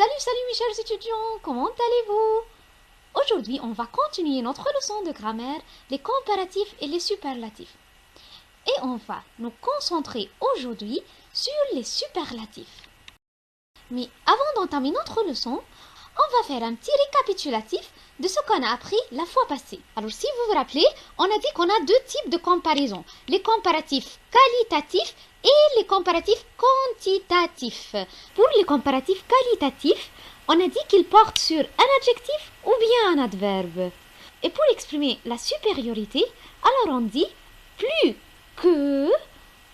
Salut mes chers étudiants, comment allez-vous? Aujourd'hui, on va continuer notre leçon de grammaire, les comparatifs et les superlatifs. Et on va nous concentrer aujourd'hui sur les superlatifs. Mais avant d'entamer notre leçon, on va faire un petit récapitulatif de ce qu'on a appris la fois passée. Alors si vous vous rappelez, on a dit qu'on a deux types de comparaisons. Les comparatifs qualitatifs et les comparatifs quantitatifs. Pour les comparatifs qualitatifs, on a dit qu'ils portent sur un adjectif ou bien un adverbe. Et pour exprimer la supériorité, alors on dit plus que,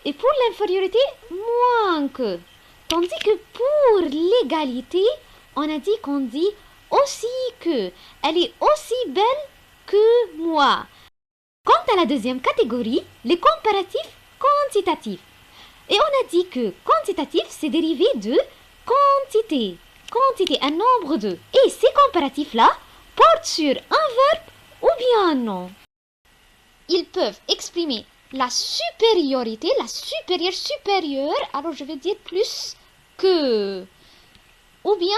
et pour l'infériorité, moins que. Tandis que pour l'égalité, on a dit qu'on dit aussi que. Elle est aussi belle que moi. Quant à la deuxième catégorie, les comparatifs quantitatifs. Et on a dit que quantitatif, c'est dérivé de quantité. Quantité, un nombre de. Et ces comparatifs-là portent sur un verbe ou bien un nom. Ils peuvent exprimer la supériorité, la supérieure, alors je vais dire plus que. Ou bien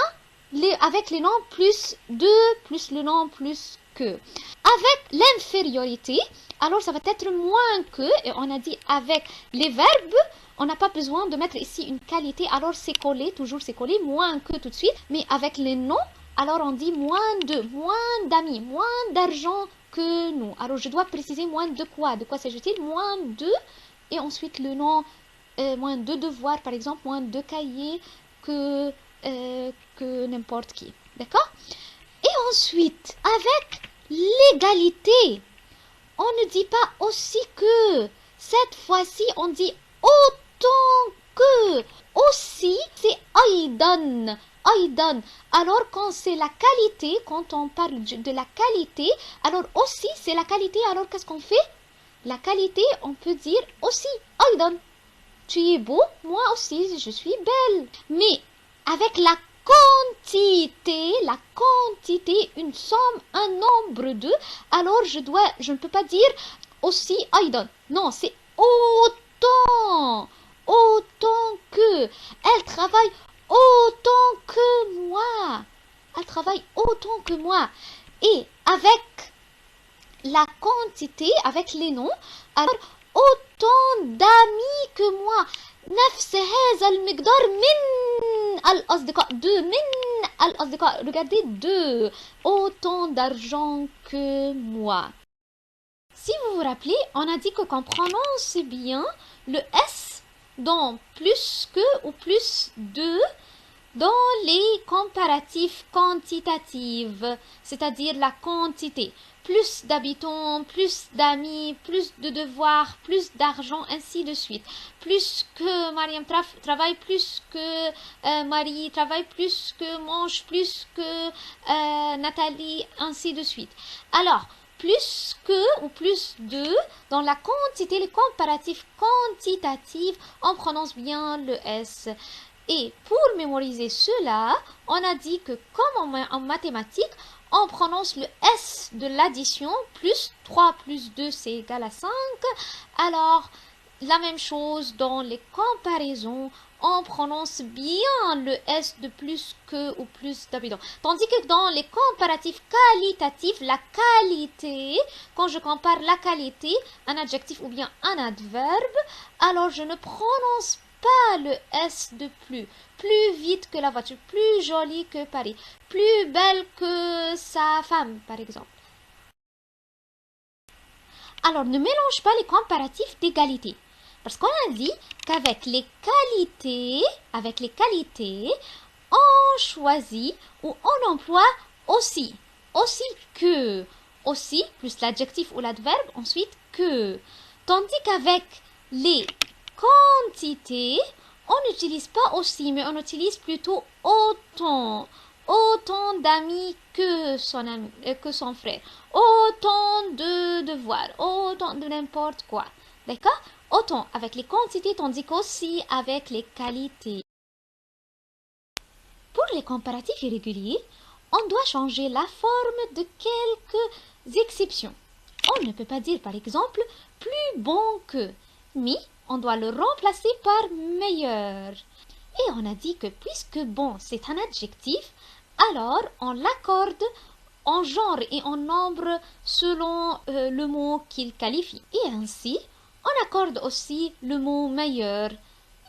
avec les noms plus de, plus le nom plus que. Avec l'infériorité, alors ça va être moins que, et on a dit avec les verbes, on n'a pas besoin de mettre ici une qualité, alors c'est collé, toujours c'est collé, moins que tout de suite. Mais avec les noms, alors on dit moins de, moins d'amis, moins d'argent que nous. Alors je dois préciser moins de quoi? De quoi s'agit-il? Moins de, et ensuite le nom, moins de devoirs, par exemple, moins de cahiers que n'importe qui. D'accord? Et ensuite, avec l'égalité, on ne dit pas aussi que. Cette fois-ci, on dit autant que. Aussi, c'est aidan. Aidan. Alors, quand c'est la qualité, quand on parle de la qualité, alors aussi, c'est la qualité. Alors, qu'est-ce qu'on fait? La qualité, on peut dire aussi aidan. Tu es beau, moi aussi, je suis belle. Mais avec la quantité, une somme, un nombre de, alors je ne peux pas dire aussi aidan. Non, c'est autant que. Elle travaille autant que moi. Elle travaille autant que moi. Et avec la quantité, avec les noms, alors autant d'amis que moi. نفس هذا المقدار من الأصدقاء. من الأصدقاء. Regardez, de. Autant d'argent que moi. Si vous vous rappelez, on a dit que qu'on prononce bien le S dans plus que ou plus de dans les comparatifs quantitatifs, c'est-à-dire la quantité. Plus d'habitants, plus d'amis, plus de devoirs, plus d'argent, ainsi de suite. Plus que Mariam travaille, plus que Marie travaille, plus que mange, plus que Nathalie, ainsi de suite. Alors, plus que ou plus de, dans la quantité, les comparatifs quantitatifs, on prononce bien le S. Et pour mémoriser cela, on a dit que comme en mathématiques, on prononce le S de l'addition, plus 3 plus 2 c'est égal à 5. Alors, la même chose dans les comparaisons, on prononce bien le S de plus que ou plus d'habitants. Tandis que dans les comparatifs qualitatifs, la qualité, quand je compare la qualité, un adjectif ou bien un adverbe, alors je ne prononce pas le S de plus. Plus vite que la voiture, plus jolie que Paris, plus belle que sa femme, par exemple. Alors, ne mélange pas les comparatifs d'égalité. Parce qu'on a dit qu'avec les qualités, on choisit ou on emploie aussi. Aussi que. Aussi, plus l'adjectif ou l'adverbe, ensuite que. Tandis qu'avec les quantités, on n'utilise pas aussi, mais on utilise plutôt autant. Autant d'amis que son frère. Autant de devoirs. Autant de n'importe quoi. D'accord? Autant avec les quantités, tandis qu'aussi avec les qualités. Pour les comparatifs irréguliers, on doit changer la forme de quelques exceptions. On ne peut pas dire, par exemple, plus bon que, mais on doit le remplacer par meilleur. Et on a dit que puisque bon, c'est un adjectif, alors on l'accorde en genre et en nombre selon le mot qu'il qualifie. Et ainsi, on accorde aussi le mot meilleur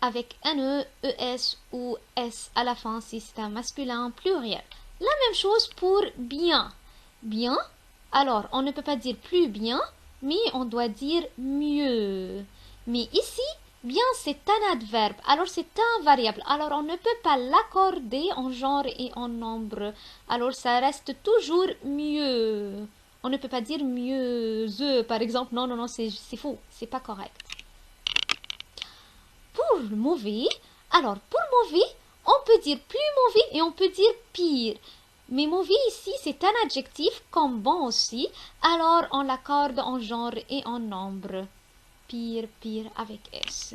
avec un E, ES ou S à la fin si c'est un masculin pluriel. La même chose pour bien. Bien, alors on ne peut pas dire plus bien, mais on doit dire mieux. Mais ici, bien c'est un adverbe, alors c'est un variable, alors on ne peut pas l'accorder en genre et en nombre. Alors ça reste toujours mieux. On ne peut pas dire mieux, par exemple. Non, non, non, c'est faux, c'est pas correct. Pour mauvais, alors pour mauvais, on peut dire plus mauvais et on peut dire pire. Mais mauvais ici, c'est un adjectif comme bon aussi, alors on l'accorde en genre et en nombre. Pire, pire avec S.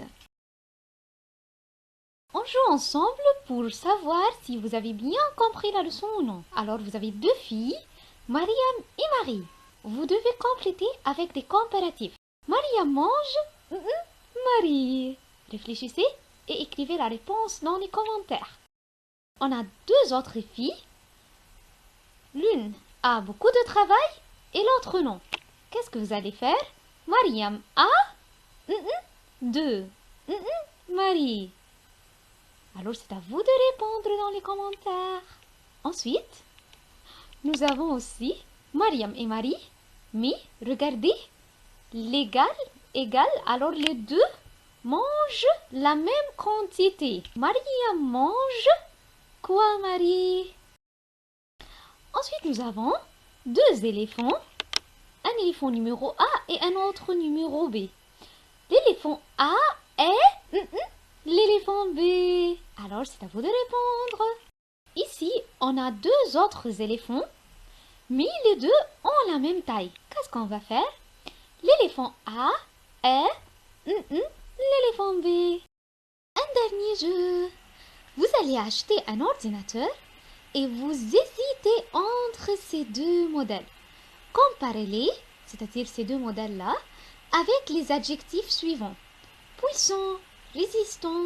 On joue ensemble pour savoir si vous avez bien compris la leçon ou non. Alors vous avez deux filles, Mariam et Marie. Vous devez compléter avec des comparatifs. Mariam mange, Marie. Réfléchissez et écrivez la réponse dans les commentaires. On a deux autres filles. L'une a beaucoup de travail et l'autre non. Qu'est-ce que vous allez faire? Mariam a deux. Marie. Alors c'est à vous de répondre dans les commentaires. Ensuite, nous avons aussi Mariam et Marie. Mais regardez, l'égal, égal, alors les deux mangent la même quantité. Mariam mange quoi, Marie? Ensuite, nous avons deux éléphants. Un éléphant numéro A et un autre numéro B. L'éléphant A est l'éléphant B. Alors, c'est à vous de répondre. Ici, on a deux autres éléphants, mais les deux ont la même taille. Qu'est-ce qu'on va faire? L'éléphant A est l'éléphant B. Un dernier jeu. Vous allez acheter un ordinateur et vous hésitez entre ces deux modèles. Comparez-les, c'est-à-dire ces deux modèles-là, avec les adjectifs suivants. Puissant, résistant,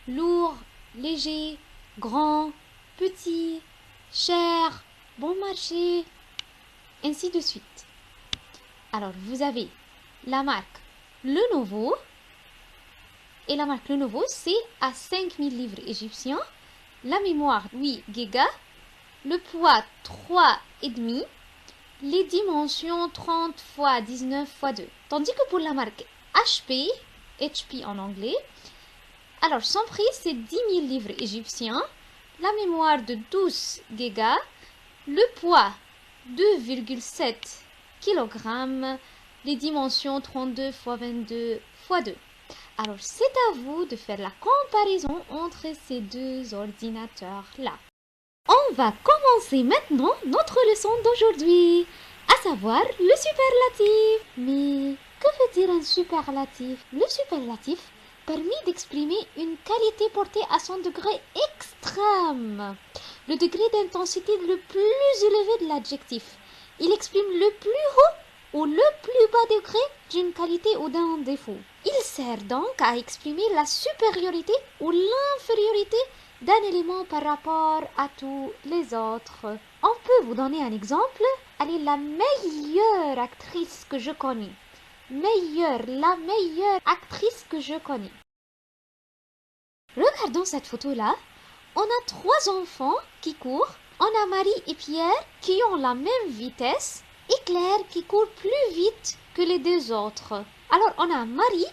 lourd, léger, grand, petit, cher, bon marché, ainsi de suite. Alors, vous avez la marque Lenovo. Et la marque Lenovo, c'est à 5000 livres égyptiens. La mémoire, 8 Go. Le poids, 3,5. Les dimensions, 30 x 19 x 2. Tandis que pour la marque HP, HP en anglais, alors son prix, c'est 10 000 livres égyptiens. La mémoire de 12 Go. Le poids, 2,7 kg. Les dimensions, 32 x 22 x 2. Alors, c'est à vous de faire la comparaison entre ces deux ordinateurs-là. On va commencer maintenant notre leçon d'aujourd'hui, à savoir le superlatif. Mais que veut dire un superlatif? Le superlatif permet d'exprimer une qualité portée à son degré extrême, le degré d'intensité le plus élevé de l'adjectif. Il exprime le plus haut ou le plus bas degré d'une qualité ou d'un défaut. Il sert donc à exprimer la supériorité ou l'infériorité d'un élément par rapport à tous les autres. On peut vous donner un exemple. Elle est la meilleure actrice que je connais. La meilleure actrice que je connais. Regardons cette photo-là. On a trois enfants qui courent. On a Marie et Pierre qui ont la même vitesse et Claire qui court plus vite que les deux autres. Alors on a Marie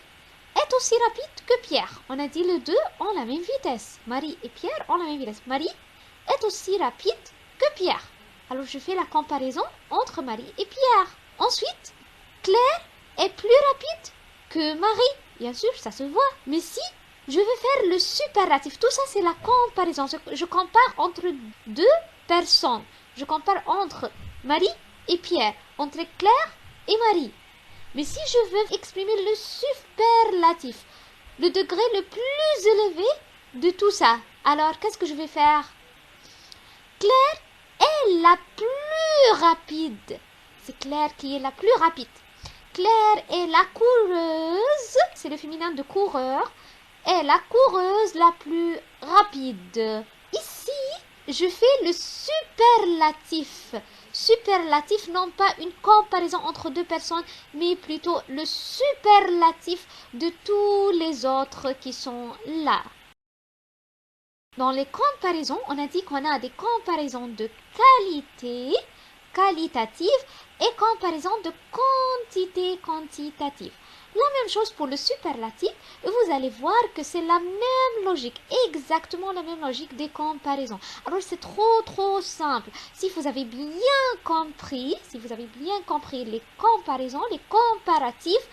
est aussi rapide que Pierre. On a dit les deux ont la même vitesse. Marie et Pierre ont la même vitesse. Marie est aussi rapide que Pierre. Alors je fais la comparaison entre Marie et Pierre. Ensuite, Claire est plus rapide que Marie. Bien sûr, ça se voit. Mais si je veux faire le superlatif, tout ça c'est la comparaison. Je compare entre deux personnes. Je compare entre Marie et Pierre, entre Claire et Marie. Mais si je veux exprimer le superlatif, le degré le plus élevé de tout ça, alors qu'est-ce que je vais faire? Claire est la plus rapide. C'est Claire qui est la plus rapide. Claire est la coureuse, c'est le féminin de coureur. est la coureuse la plus rapide. Ici, je fais le superlatif. Superlatif, non pas une comparaison entre deux personnes, mais plutôt le superlatif de tous les autres qui sont là. Dans les comparaisons, on a dit qu'on a des comparaisons de qualité, qualitative, et comparaison de quantité, quantitative. La même chose pour le superlatif, vous allez voir que c'est la même logique, exactement la même logique des comparaisons. Alors c'est trop simple. Si vous avez bien compris les comparaisons, les comparatifs,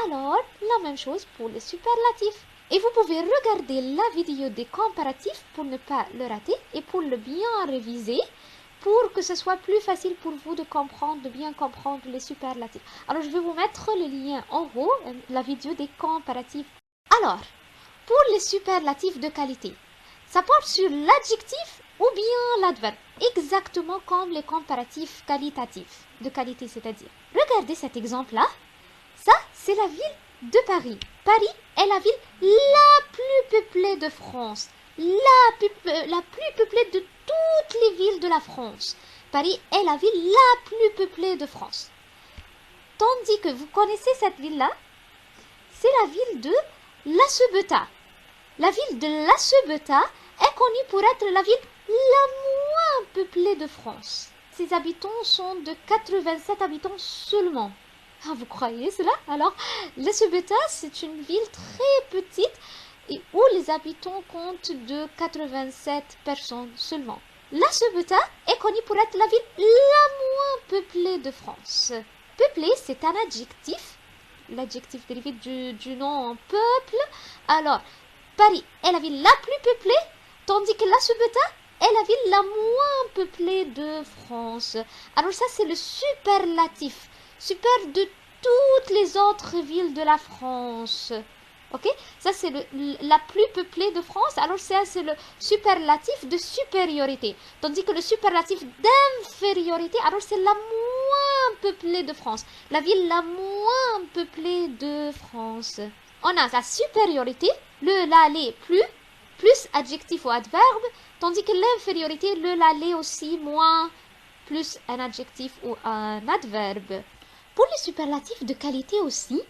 alors la même chose pour les superlatifs. Et vous pouvez regarder la vidéo des comparatifs pour ne pas le rater et pour le bien réviser, pour que ce soit plus facile pour vous de comprendre, de bien comprendre les superlatifs. Alors, je vais vous mettre le lien en haut, la vidéo des comparatifs. Alors, pour les superlatifs de qualité, ça porte sur l'adjectif ou bien l'adverbe, exactement comme les comparatifs qualitatifs, de qualité, c'est-à-dire. Regardez cet exemple-là. Ça, c'est la ville de Paris. Paris est la ville la plus peuplée de France. La plus peuplée de toutes les villes de la France. Paris est la ville la plus peuplée de France. Tandis que vous connaissez cette ville-là, c'est la ville de La Cebeta. La ville de La Cebeta est connue pour être la ville la moins peuplée de France. Ses habitants sont de 87 habitants seulement. Ah, vous croyez cela? Alors, La Cebeta, c'est une ville très petite et où les habitants comptent de 87 personnes seulement. La Cebeta est connue pour être la ville la moins peuplée de France. Peuplée, c'est un adjectif, l'adjectif dérivé du nom peuple. Alors, Paris est la ville la plus peuplée, tandis que La Cebeta est la ville la moins peuplée de France. Alors ça, c'est le superlatif. Super de toutes les autres villes de la France. Ok? Ça, c'est la plus peuplée de France. Alors, ça, c'est le superlatif de supériorité. Tandis que le superlatif d'infériorité, alors, c'est la moins peuplée de France. La ville la moins peuplée de France. On a la supériorité, la, plus adjectif ou adverbe, tandis que l'infériorité, la, aussi, moins, plus un adjectif ou un adverbe. Pour les superlatifs de qualité aussi,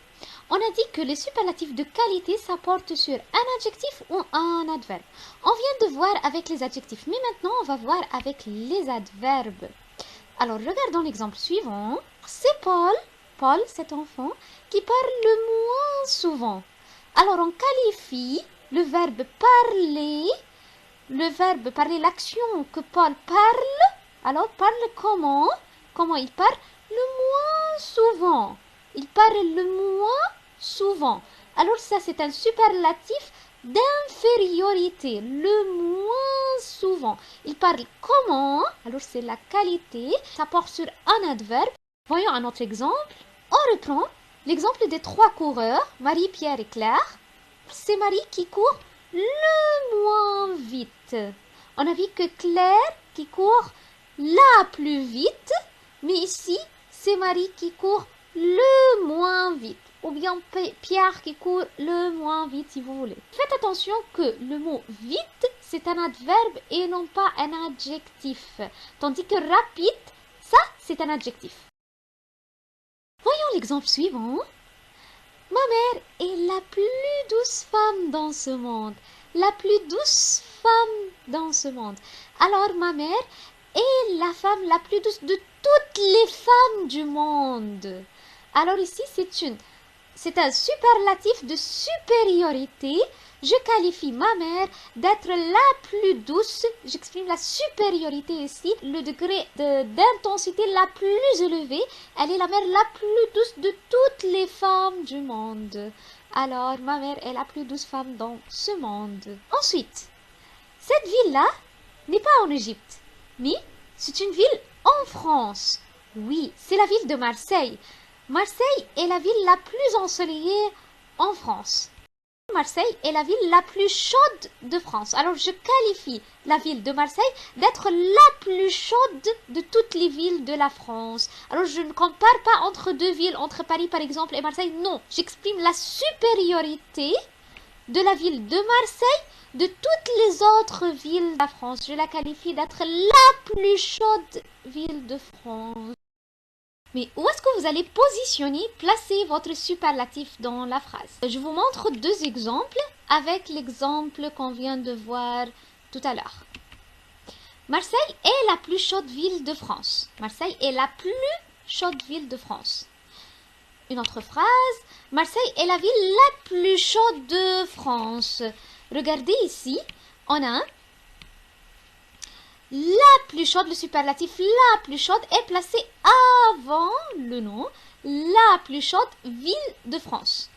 on a dit que les superlatifs de qualité, ça porte sur un adjectif ou un adverbe. On vient de voir avec les adjectifs, mais maintenant on va voir avec les adverbes. Alors regardons l'exemple suivant. C'est Paul, cet enfant, qui parle le moins souvent. Alors on qualifie le verbe parler, l'action que Paul parle. Alors parle comment? Comment il parle? Le moins souvent. Il parle le moins souvent. Alors ça, c'est un superlatif d'infériorité. Le moins souvent. Il parle comment? Alors c'est la qualité. Ça porte sur un adverbe. Voyons un autre exemple. On reprend l'exemple des 3 coureurs, Marie, Pierre et Claire. C'est Marie qui court le moins vite. On a vu que Claire qui court la plus vite. Mais ici, c'est Marie qui court le moins vite. Ou bien Pierre qui court le moins vite si vous voulez. Faites attention que le mot vite, c'est un adverbe et non pas un adjectif. Tandis que rapide, ça, c'est un adjectif. Voyons l'exemple suivant. Ma mère est la plus douce femme dans ce monde. La plus douce femme dans ce monde. Alors, ma mère est la femme la plus douce de toutes les femmes du monde. Alors ici, c'est un superlatif de supériorité. Je qualifie ma mère d'être la plus douce. J'exprime la supériorité ici, le degré d'intensité la plus élevée. Elle est la mère la plus douce de toutes les femmes du monde. Alors, ma mère est la plus douce femme dans ce monde. Ensuite, cette ville-là n'est pas en Égypte, mais c'est une ville en France. Oui, c'est la ville de Marseille. Marseille est la ville la plus ensoleillée en France. Marseille est la ville la plus chaude de France. Alors, je qualifie la ville de Marseille d'être la plus chaude de toutes les villes de la France. Alors, je ne compare pas entre deux villes, entre Paris par exemple et Marseille. Non, j'exprime la supériorité de la ville de Marseille, de toutes les autres villes de la France. Je la qualifie d'être la plus chaude ville de France. Mais où est-ce que vous allez positionner, placer votre superlatif dans la phrase? Je vous montre deux exemples avec l'exemple qu'on vient de voir tout à l'heure. Marseille est la plus chaude ville de France. Marseille est la plus chaude ville de France. Une autre phrase, Marseille est la ville la plus chaude de France. Regardez ici, on a la plus chaude, le superlatif la plus chaude est placé avant le nom, la plus chaude ville de France.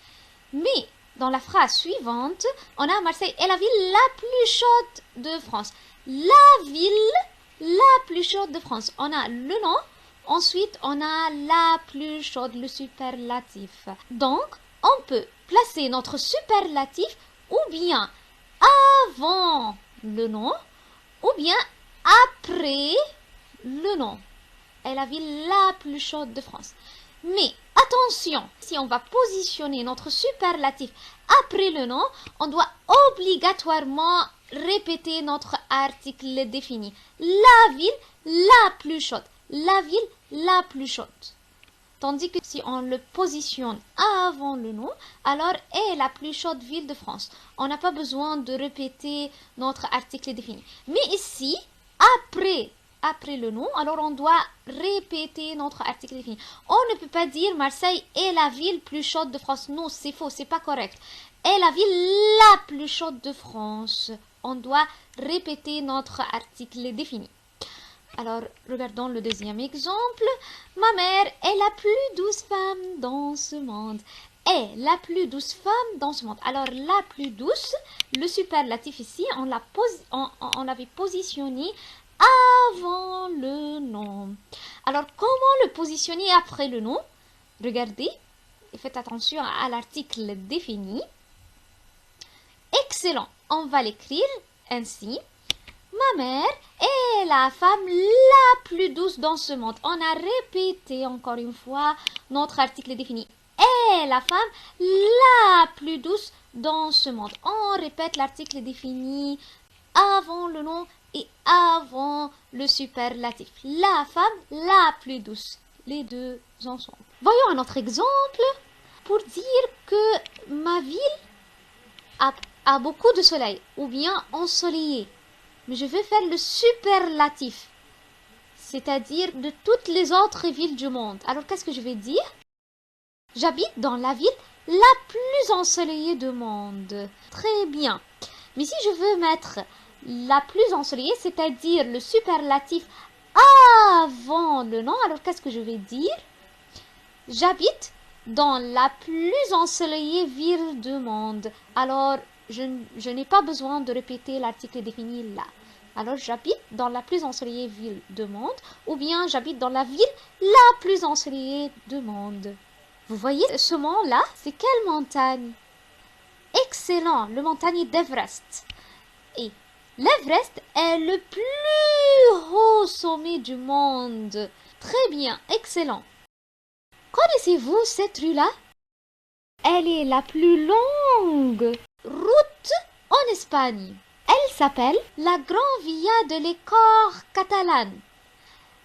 Mais dans la phrase suivante, on a Marseille est la ville la plus chaude de France. La ville la plus chaude de France. On a le nom, ensuite on a la plus chaude, le superlatif. Donc, on peut placer notre superlatif ou bien avant le nom ou bien après le nom. Est la ville la plus chaude de France. Mais attention, si on va positionner notre superlatif après le nom, on doit obligatoirement répéter notre article défini. La ville la plus chaude. La ville la plus chaude. Tandis que si on le positionne avant le nom, alors est la plus chaude ville de France. On n'a pas besoin de répéter notre article défini. Mais ici, après le nom, alors on doit répéter notre article défini. On ne peut pas dire Marseille est la ville plus chaude de France. Non, c'est faux, c'est pas correct. Est la ville la plus chaude de France. On doit répéter notre article défini. Alors, regardons le deuxième exemple. Ma mère est la plus douce femme dans ce monde. Est la plus douce femme dans ce monde. Alors, la plus douce, le superlatif ici, on l'avait positionné avant le nom. Alors, comment le positionner après le nom? Regardez, et faites attention à l'article défini. Excellent. On va l'écrire ainsi. Ma mère est la femme la plus douce dans ce monde. On a répété encore une fois notre article défini. Est la femme la plus douce dans ce monde. On répète l'article défini avant le nom et avant le superlatif. La femme la plus douce. Les deux ensemble. Voyons un autre exemple pour dire que ma ville a beaucoup de soleil ou bien ensoleillé. Mais je vais faire le superlatif, c'est-à-dire de toutes les autres villes du monde. Alors, qu'est-ce que je vais dire? J'habite dans la ville la plus ensoleillée du monde. Très bien. Mais si je veux mettre la plus ensoleillée, c'est-à-dire le superlatif avant le nom, alors qu'est-ce que je vais dire? J'habite dans la plus ensoleillée ville du monde. Alors, je n'ai pas besoin de répéter l'article défini là. Alors, j'habite dans la plus ensoleillée ville du monde ou bien j'habite dans la ville la plus ensoleillée du monde. Vous voyez ce mont-là? C'est quelle montagne? Excellent, le montagne d'Everest. Et l'Everest est le plus haut sommet du monde. Très bien, excellent. Connaissez-vous cette rue-là? Elle est la plus longue route en Espagne. Elle s'appelle la Gran Via de les Corts catalane.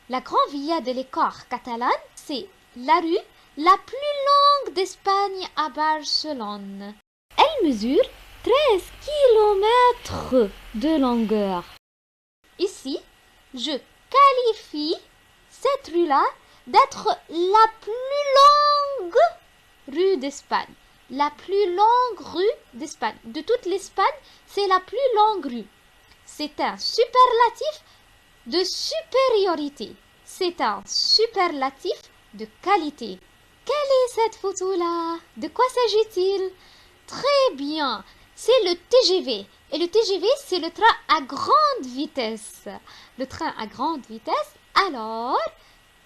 La Gran Via de les Corts catalane, c'est la rue la plus longue d'Espagne à Barcelone. Elle mesure 13 km de longueur. Ici, je qualifie cette rue-là d'être la plus longue rue d'Espagne. La plus longue rue d'Espagne. De toute l'Espagne, c'est la plus longue rue. C'est un superlatif de supériorité. C'est un superlatif de qualité. Quelle est cette photo-là? De quoi s'agit-il? Très bien, c'est le TGV. Et le TGV, c'est le train à grande vitesse. Le train à grande vitesse, alors,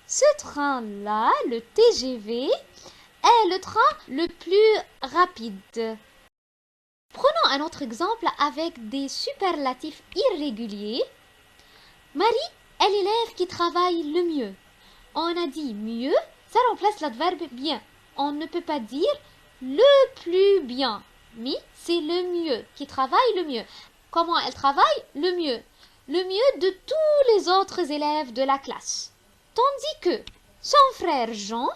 ce train-là, le TGV, est le train le plus rapide. Prenons un autre exemple avec des superlatifs irréguliers. Marie est l'élève qui travaille le mieux. On a dit mieux, ça remplace l'adverbe bien. On ne peut pas dire le plus bien. Mi, c'est le mieux, qui travaille le mieux. Comment elle travaille? Le mieux. Le mieux de tous les autres élèves de la classe. Tandis que son frère Jean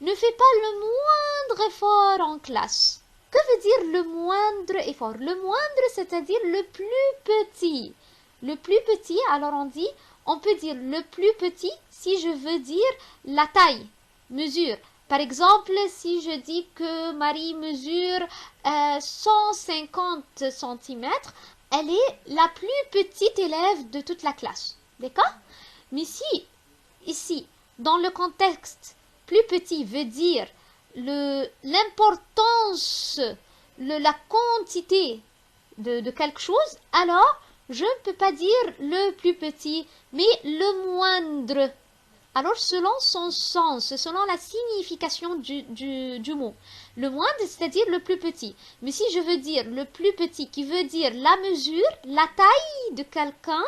ne fait pas le moindre effort en classe. Que veut dire le moindre effort? Le moindre, c'est-à-dire le plus petit. Le plus petit, alors on peut dire le plus petit si je veux dire la taille, mesure. Par exemple, si je dis que Marie mesure 150 cm, elle est la plus petite élève de toute la classe. D'accord? Mais si, ici, dans le contexte, plus petit veut dire l'importance, la quantité de quelque chose, alors je ne peux pas dire le plus petit, mais le moindre. Alors, selon son sens, selon la signification du mot, le moindre, c'est-à-dire le plus petit. Mais si je veux dire le plus petit, qui veut dire la mesure, la taille de quelqu'un,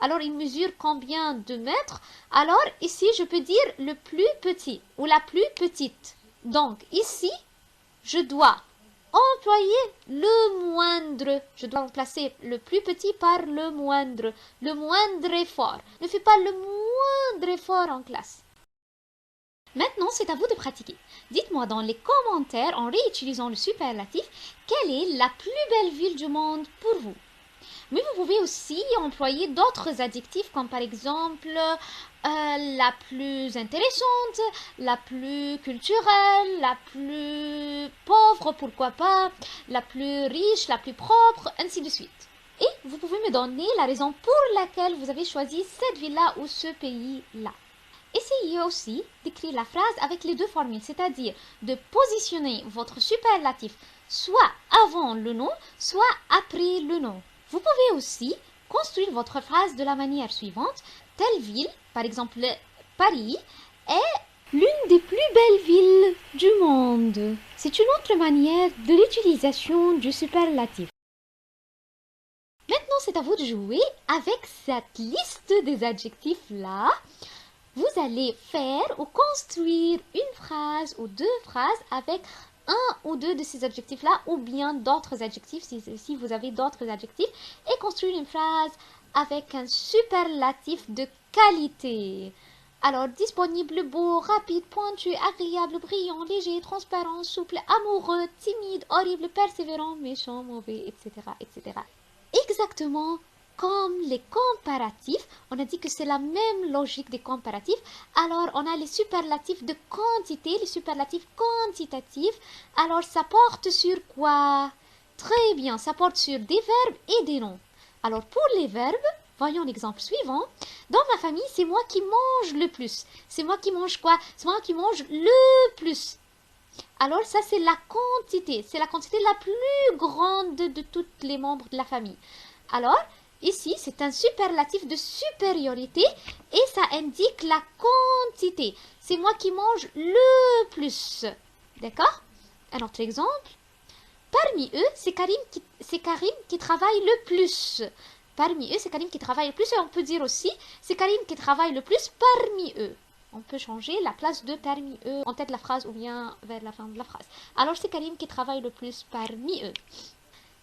alors il mesure combien de mètres, alors ici, je peux dire le plus petit ou la plus petite. Donc, ici, je dois employer le moindre. Je dois remplacer le plus petit par le moindre effort. Ne fais pas le moindre effort en classe. Maintenant, c'est à vous de pratiquer. Dites-moi dans les commentaires, en réutilisant le superlatif, quelle est la plus belle ville du monde pour vous. Mais vous pouvez aussi employer d'autres adjectifs comme par exemple la plus intéressante, la plus culturelle, la plus pauvre, pourquoi pas, la plus riche, la plus propre, ainsi de suite. Et vous pouvez me donner la raison pour laquelle vous avez choisi cette ville-là ou ce pays-là. Essayez aussi d'écrire la phrase avec les deux formules, c'est-à-dire de positionner votre superlatif soit avant le nom, soit après le nom. Vous pouvez aussi construire votre phrase de la manière suivante. Telle ville, par exemple Paris, est l'une des plus belles villes du monde. C'est une autre manière de l'utilisation du superlatif. Maintenant, c'est à vous de jouer avec cette liste des adjectifs-là. Vous allez faire ou construire une phrase ou deux phrases avec un ou deux de ces adjectifs-là ou bien d'autres adjectifs si vous avez d'autres adjectifs et construire une phrase avec un superlatif de qualité. Alors, disponible, beau, rapide, pointu, agréable, brillant, léger, transparent, souple, amoureux, timide, horrible, persévérant, méchant, mauvais, etc., etc. Exactement comme les comparatifs, on a dit que c'est la même logique des comparatifs. Alors, on a les superlatifs de quantité, les superlatifs quantitatifs. Alors, ça porte sur quoi? Très bien, ça porte sur des verbes et des noms. Alors, pour les verbes, voyons l'exemple suivant. Dans ma famille, c'est moi qui mange le plus. C'est moi qui mange quoi? C'est moi qui mange le plus. Alors, ça, c'est la quantité. C'est la quantité la plus grande de tous les membres de la famille. Alors, ici, c'est un superlatif de supériorité et ça indique la quantité. C'est moi qui mange le plus. D'accord? Un autre exemple. Parmi eux, c'est Karim qui travaille le plus. Parmi eux, c'est Karim qui travaille le plus. Et on peut dire aussi, c'est Karim qui travaille le plus parmi eux. On peut changer la place de parmi eux en tête de la phrase ou bien vers la fin de la phrase. Alors, c'est Karim qui travaille le plus parmi eux.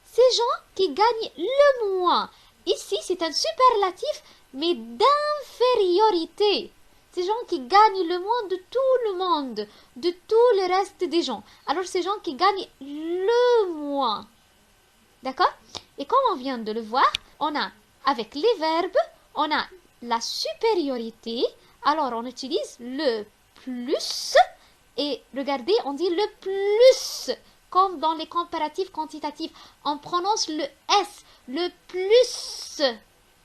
Ces gens qui gagnent le moins. Ici, c'est un superlatif, mais d'infériorité. Ces gens qui gagnent le moins de tout le monde, de tout le reste des gens. Alors, ces gens qui gagnent le moins. D'accord? Et comme on vient de le voir, on a, avec les verbes, on a la supériorité. Alors, on utilise le plus. Et regardez, on dit le plus. Comme dans les comparatifs quantitatifs, on prononce le S, le plus,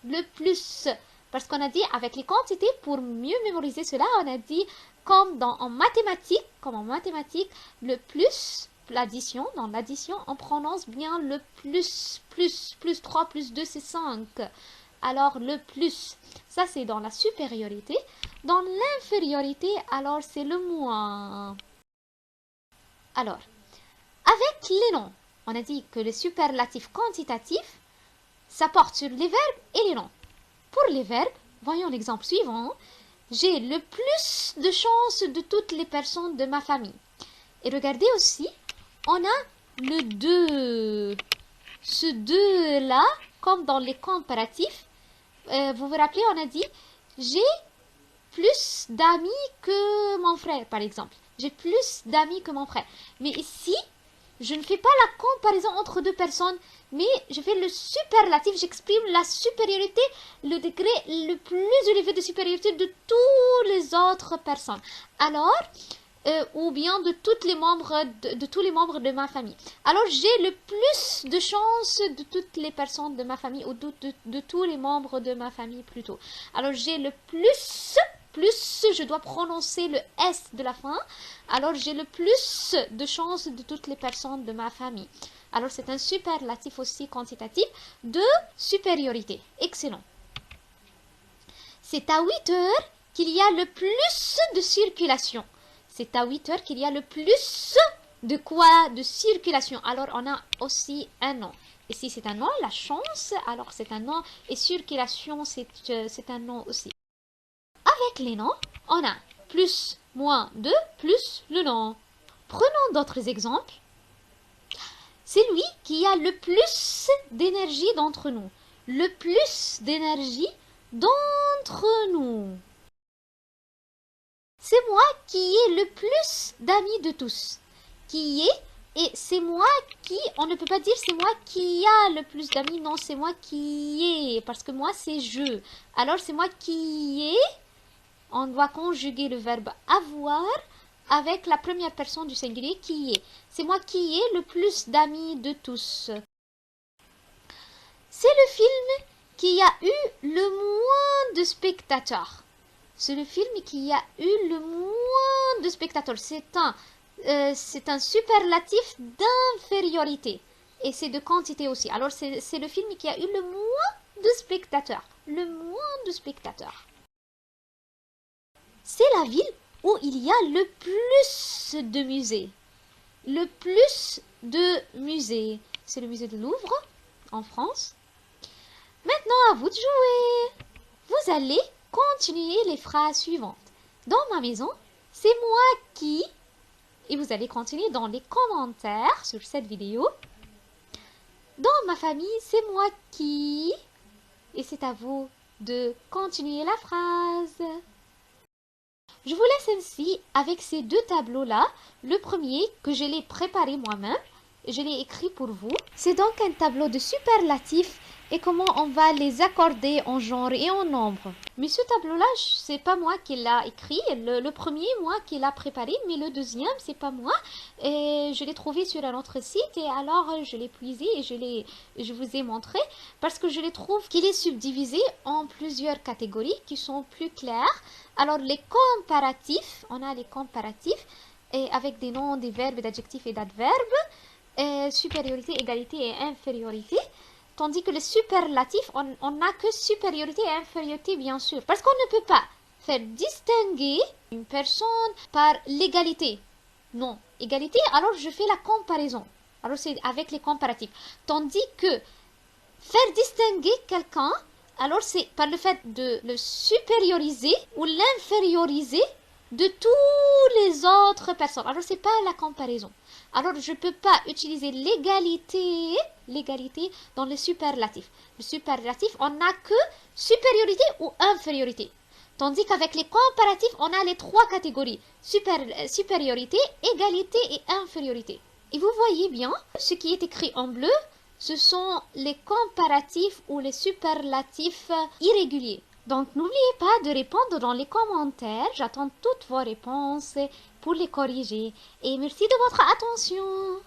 le plus. Parce qu'on a dit avec les quantités, pour mieux mémoriser cela, on a dit comme en mathématiques, le plus, l'addition, dans l'addition, on prononce bien le plus 3, plus 2, c'est 5. Alors le plus, ça c'est dans la supériorité. Dans l'infériorité, alors c'est le moins. Alors, avec les noms, on a dit que le superlatif quantitatif, ça porte sur les verbes et les noms. Pour les verbes, voyons l'exemple suivant. J'ai le plus de chances de toutes les personnes de ma famille. Et regardez aussi, on a le 2. Ce 2-là, comme dans les comparatifs, vous vous rappelez, on a dit, j'ai plus d'amis que mon frère, par exemple. J'ai plus d'amis que mon frère. Mais ici, je ne fais pas la comparaison entre deux personnes, mais je fais le superlatif, j'exprime la supériorité, le degré le plus élevé de supériorité de toutes les autres personnes. Alors, ou bien de tous les membres de ma famille. Alors, j'ai le plus de chances de toutes les personnes de ma famille, ou de tous les membres de ma famille plutôt. Alors, j'ai le plus, je dois prononcer le S de la fin. Alors, j'ai le plus de chances de toutes les personnes de ma famille. Alors, c'est un superlatif aussi quantitatif de supériorité. Excellent. C'est à 8 heures qu'il y a le plus de circulation. C'est à 8 heures qu'il y a le plus de quoi? De circulation. Alors, on a aussi un nom. Ici, c'est un nom. La chance, alors c'est un nom. Et circulation, c'est un nom aussi. Avec les noms, on a plus, moins de, plus le nom. Prenons d'autres exemples. C'est lui qui a le plus d'énergie d'entre nous. Le plus d'énergie d'entre nous. C'est moi qui ai le plus d'amis de tous. Qui est, et c'est moi qui, on ne peut pas dire c'est moi qui a le plus d'amis, non, c'est moi qui ai, parce que moi c'est je. Alors c'est moi qui ai, on doit conjuguer le verbe avoir avec la première personne du singulier qui est. C'est moi qui ai le plus d'amis de tous. C'est le film qui a eu le moins de spectateurs. C'est le film qui a eu le moins de spectateurs. C'est un superlatif d'infériorité. Et c'est de quantité aussi. Alors, c'est le film qui a eu le moins de spectateurs. Le moins de spectateurs. C'est la ville où il y a le plus de musées. Le plus de musées. C'est le musée de Louvre, en France. Maintenant, à vous de jouer. Vous allez continuer les phrases suivantes. Dans ma maison, c'est moi qui... Et vous allez continuer dans les commentaires sur cette vidéo. Dans ma famille, c'est moi qui... Et c'est à vous de continuer la phrase. Je vous laisse ainsi avec ces deux tableaux-là. Le premier, que je l'ai préparé moi-même. Je l'ai écrit pour vous. C'est donc un tableau de superlatifs et comment on va les accorder en genre et en nombre. Mais ce tableau-là, c'est pas moi qui l'a écrit. Le premier, moi qui l'a préparé, mais le deuxième, c'est pas moi. Et je l'ai trouvé sur un autre site et alors je l'ai puisé et je vous ai montré parce que je les trouve qu'il est subdivisé en plusieurs catégories qui sont plus claires. Alors les comparatifs, on a les comparatifs et avec des noms, des verbes, d'adjectifs et d'adverbes. Supériorité, égalité et infériorité. Tandis que le superlatif, on n'a que supériorité et infériorité, bien sûr. Parce qu'on ne peut pas faire distinguer une personne par l'égalité. Non, égalité, alors je fais la comparaison. Alors c'est avec les comparatifs. Tandis que faire distinguer quelqu'un, alors c'est par le fait de le supérioriser ou l'inférioriser de toutes les autres personnes. Alors c'est pas la comparaison. Alors je ne peux pas utiliser l'égalité dans le superlatif. Le superlatif, on n'a que supériorité ou infériorité. Tandis qu'avec les comparatifs, on a les trois catégories. Supériorité, égalité et infériorité. Et vous voyez bien, ce qui est écrit en bleu, ce sont les comparatifs ou les superlatifs irréguliers. Donc, n'oubliez pas de répondre dans les commentaires. J'attends toutes vos réponses pour les corriger. Et merci de votre attention.